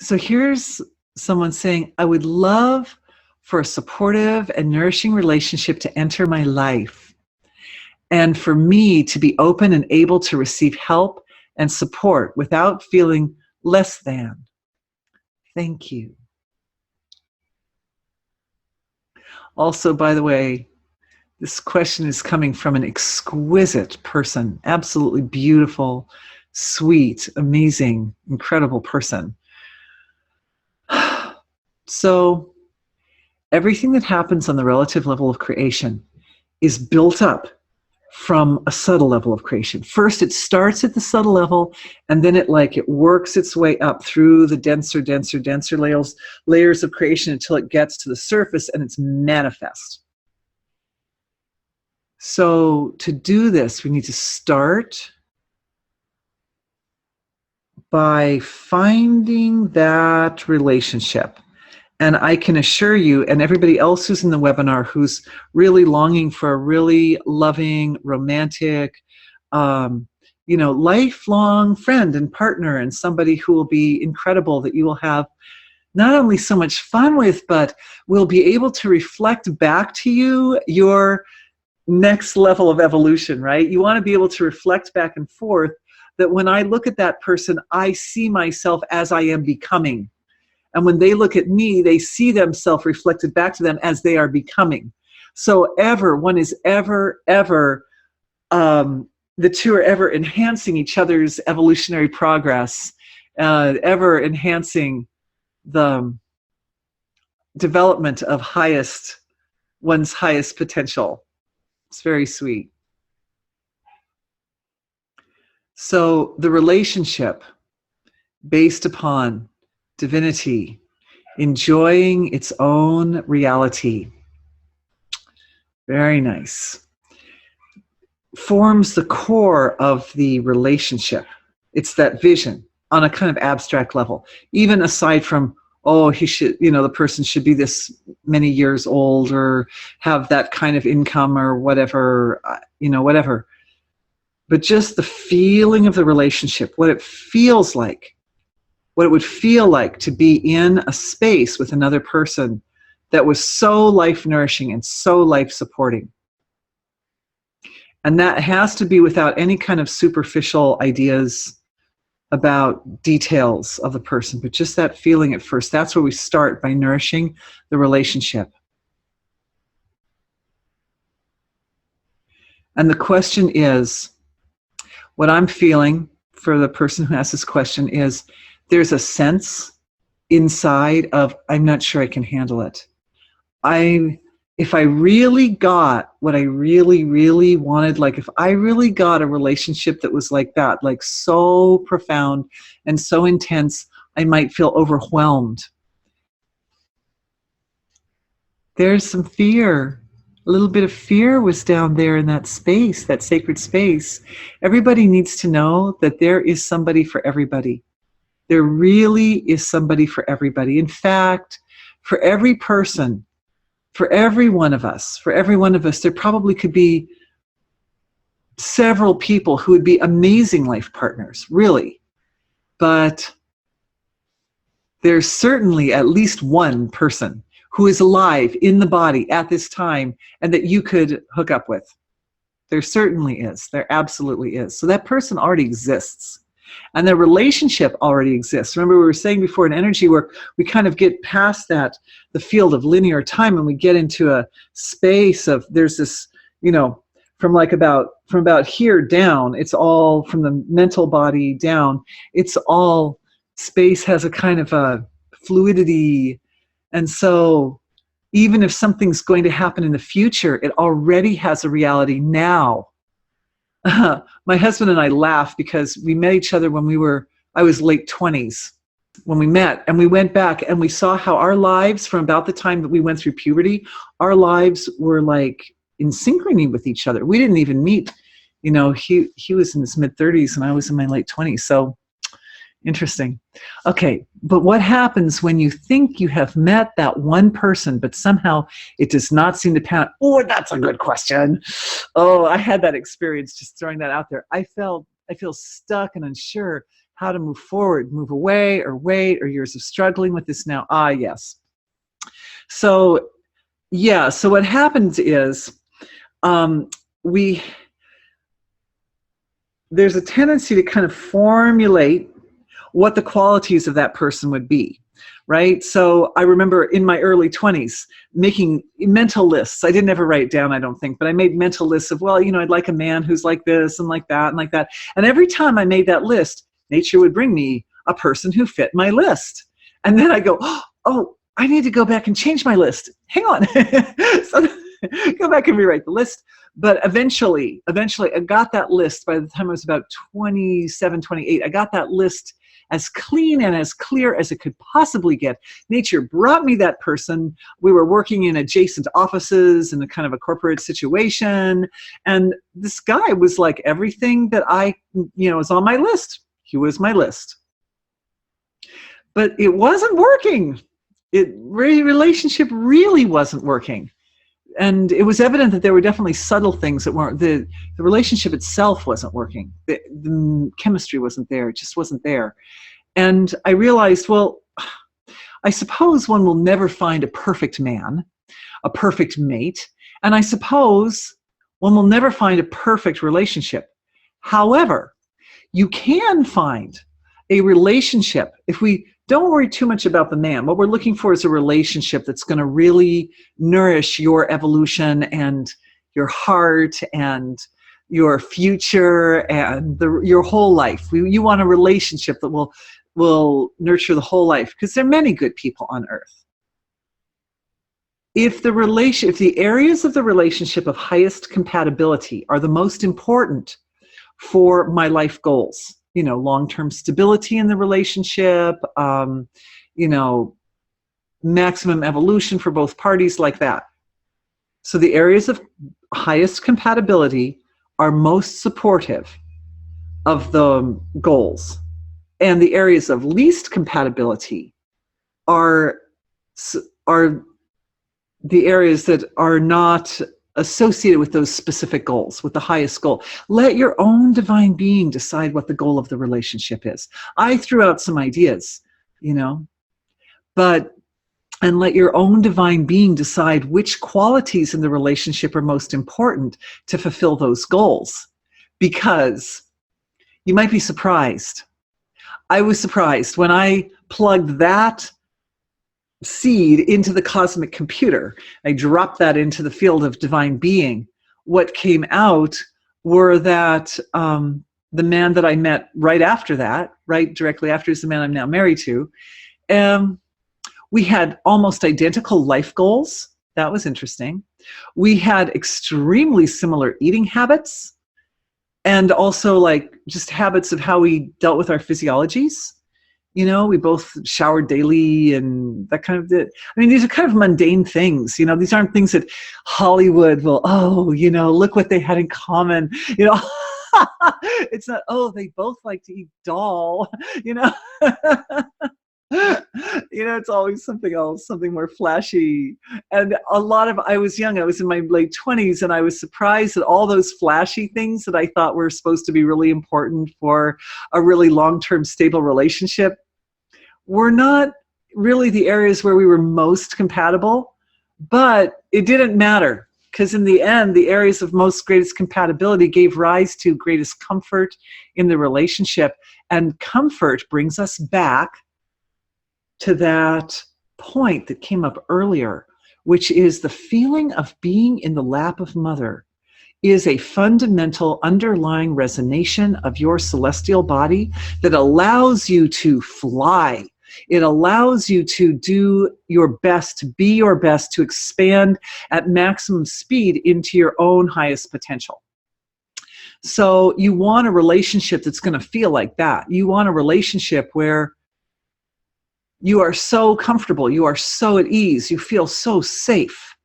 So here's someone saying, I would love for a supportive and nourishing relationship to enter my life, and for me to be open and able to receive help and support without feeling less than. Thank you. Also, by the way, this question is coming from an exquisite person, absolutely beautiful, sweet, amazing, incredible person. So everything that happens on the relative level of creation is built up from a subtle level of creation. First, it starts at the subtle level, and then it works its way up through the denser layers of creation until it gets to the surface and it's manifest. So to do this, we need to start by finding that relationship. And I can assure you, and everybody else who's in the webinar who's really longing for a really loving, romantic, lifelong friend and partner, and somebody who will be incredible, that you will have not only so much fun with, but will be able to reflect back to you your next level of evolution, right? You want to be able to reflect back and forth that when I look at that person, I see myself as I am becoming. And when they look at me, they see themselves reflected back to them as they are becoming. So the two are ever enhancing each other's evolutionary progress, ever enhancing the development of one's highest potential. It's very sweet. So the relationship based upon divinity, enjoying its own reality, very nice, forms the core of the relationship. It's that vision on a kind of abstract level, even aside from, the person should be this many years old or have that kind of income or whatever, whatever. But just the feeling of the relationship, what it feels like, what it would feel like to be in a space with another person that was so life-nourishing and so life-supporting. And that has to be without any kind of superficial ideas about details of the person, but just that feeling at first. That's where we start, by nourishing the relationship. And the question is, what I'm feeling for the person who asked this question is, there's a sense inside of, I'm not sure I can handle it. If I really got what I really, really wanted, like if I really got a relationship that was like that, like so profound and so intense, I might feel overwhelmed. There's some fear. A little bit of fear was down there in that space, that sacred space. Everybody needs to know that there is somebody for everybody. There really is somebody for everybody. In fact, for every person, for every one of us, there probably could be several people who would be amazing life partners, really. But there's certainly at least one person who is alive in the body at this time and that you could hook up with. There certainly is. There absolutely is. So that person already exists. And the relationship already exists. Remember, we were saying before in energy work, we kind of get past that, the field of linear time, and we get into a space of, there's this, from about here down, it's all from the mental body down, it's all, space has a kind of a fluidity. And so even if something's going to happen in the future, it already has a reality now. My husband and I laugh because we met each other when I was late 20s when we met, and we went back and we saw how our lives, from about the time that we went through puberty, our lives were like in synchrony with each other. We didn't even meet, he was in his mid-30s and I was in my late 20s. So interesting. Okay, but what happens when you think you have met that one person, but somehow it does not seem to pan out? Oh, that's a good question. Oh, I had that experience, just throwing that out there. I feel stuck and unsure how to move forward, move away, or wait, or years of struggling with this now. Ah, yes. So, yeah, so what happens is there's a tendency to kind of formulate what the qualities of that person would be, right? So I remember in my early 20s making mental lists. I didn't ever write it down, I don't think, but I made mental lists of, well, I'd like a man who's like this and like that and like that. And every time I made that list, nature would bring me a person who fit my list. And then I go, oh, I need to go back and change my list. Hang on. So go back and rewrite the list. But eventually I got that list by the time I was about 27, 28. I got that list as clean and as clear as it could possibly get. Nature brought me that person. We were working in adjacent offices in a kind of a corporate situation. And this guy was like everything that I, was on my list. He was my list. But it wasn't working. Relationship really wasn't working. And it was evident that there were definitely subtle things that weren't, the relationship itself wasn't working. The chemistry wasn't there. It just wasn't there. And I realized, well, I suppose one will never find a perfect man, a perfect mate. And I suppose one will never find a perfect relationship. However, you can find a relationship if we don't worry too much about the man. What we're looking for is a relationship that's going to really nourish your evolution and your heart and your future and your whole life. You want a relationship that will nurture the whole life, because there are many good people on earth. If the areas of the relationship of highest compatibility are the most important for my life goals, long-term stability in the relationship, maximum evolution for both parties, like that. So the areas of highest compatibility are most supportive of the goals. And the areas of least compatibility are the areas that are not associated with those specific goals, with the highest goal. Let your own divine being decide what the goal of the relationship is. I threw out some ideas, and let your own divine being decide which qualities in the relationship are most important to fulfill those goals. Because you might be surprised. I was surprised when I plugged that seed into the cosmic computer. I dropped that into the field of divine being. What came out were that the man that I met right after that, right directly after, is the man I'm now married to. We had almost identical life goals. That was interesting. We had extremely similar eating habits, and also like just habits of how we dealt with our physiologies. We both showered daily and that kind of, these are kind of mundane things. These aren't things that Hollywood will, look what they had in common. It's not, they both like to eat dal, it's always something else, something more flashy. And I was young, I was in my late 20s, and I was surprised that all those flashy things that I thought were supposed to be really important for a really long-term stable relationship were not really the areas where we were most compatible. But it didn't matter, because in the end, the areas of most greatest compatibility gave rise to greatest comfort in the relationship. And comfort brings us back to that point that came up earlier, which is the feeling of being in the lap of Mother is a fundamental underlying resonation of your celestial body that allows you to fly. It allows you to do your best, to be your best, to expand at maximum speed into your own highest potential. So you want a relationship that's going to feel like that. You want a relationship where you are so comfortable, you are so at ease, you feel so safe.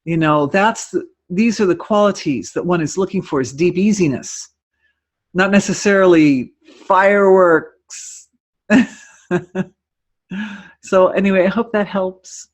These are the qualities that one is looking for, is deep easiness, not necessarily fireworks. So anyway, I hope that helps.